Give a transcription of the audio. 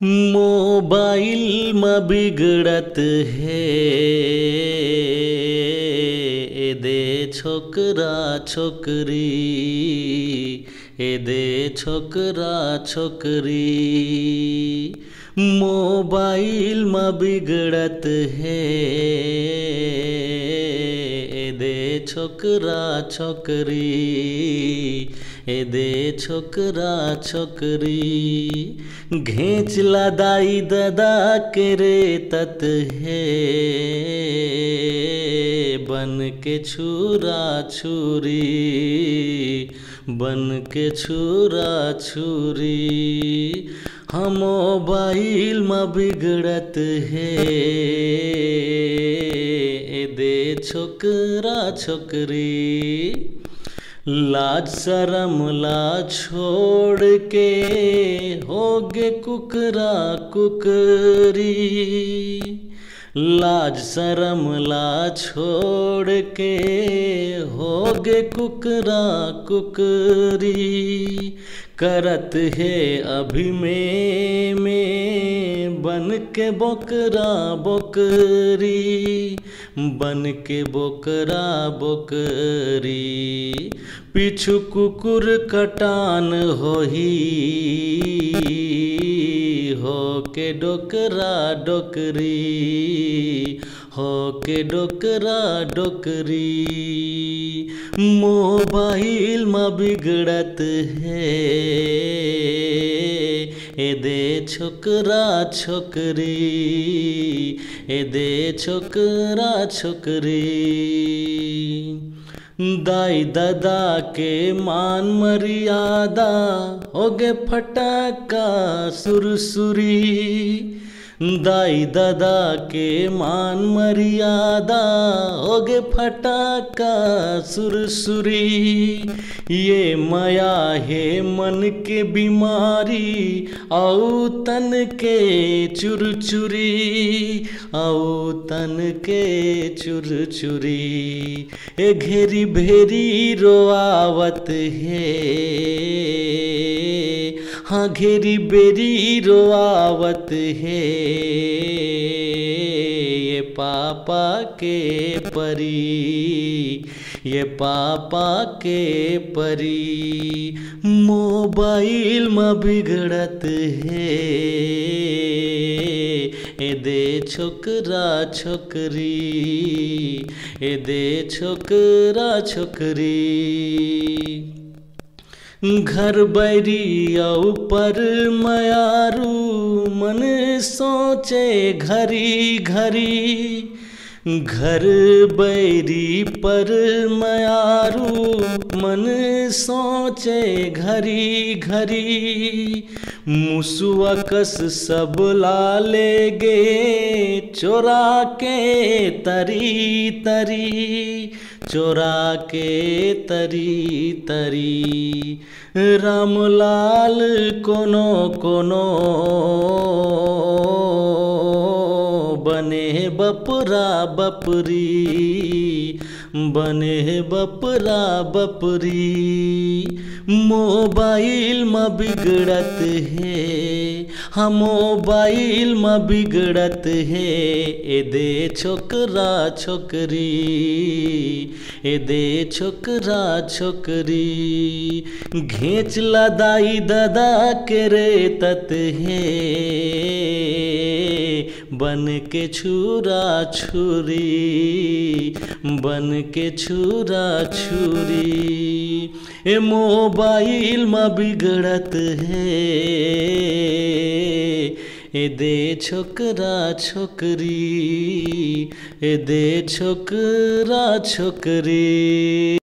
Mobile में बिगड़त है ए दे छोकरा छोकरी, ए दे छोकरा छोकरी। मोबाइल में बिगड़त है ए दे छोकरा छोकरी, ए दे छोकरा छोकरी। घेंच ला दाई दादा के रे तत है बन के छुरा छुरी, बन के छुरा छुरी। हम मोबाइल में बिगड़त है ए दे छोकरा छोकरी। लाज शरम ला छोड़ के होगे कुकरा कुकरी। लाज शरम ला छोड़ के होगे कुकरा कुकरी। करत है अभी में बन के बोकरा बोकरी, बन के बोकरा बोकरी। पिछु कुकुर कटान होही हो के डोकरा डोकरी, हो के डोकरा डोकरी। मोबाइल में बिगड़त है ए दे छोकरा छोकरी, ए दे छोकरा छोकरी। दाई दादा के मान मर्यादा होगे फटाका सुरसुरी। दाई दादा के मान मर्यादा होगे फटाका सुरसुरी। ये माया है मन के बीमारी औ तन के चुरचुरी, औ तन के चुरचुरी। ए घेरी भेरी रोआवत है, हाँ घेरी बेरी रोआवत है। ये पापा के परी, ये पापा के परी। मोबाइल में बिगड़त है ए दे छोकरा छोकरी, ए दे छोकरा छोकरी। घर बैरी ऊपर मयारू मन सोचे घरी घरी। घर बैरी पर मयारू मन सोचे घरी घरी। मुसुआ कस सब ला ले गे चोरा के तरी तरी, चोरा के तरी तरी। रामलाल कोनो कोनो बने बपरा बपरी, बने बपरा बपरी। मोबाइल में बिगड़त है, हम मोबाइल में बिगड़त है ए दे छोकरा छोकरी, ए दे छोकरा छोकरी। घेंच ला दाई दादा के रे तत है बन के छुरा छुरी, बन के छुरा छुरी। ए मोबाइल में बिगड़त है ए दे छोकरा छोकरी, ए दे छोकरा छोकरी।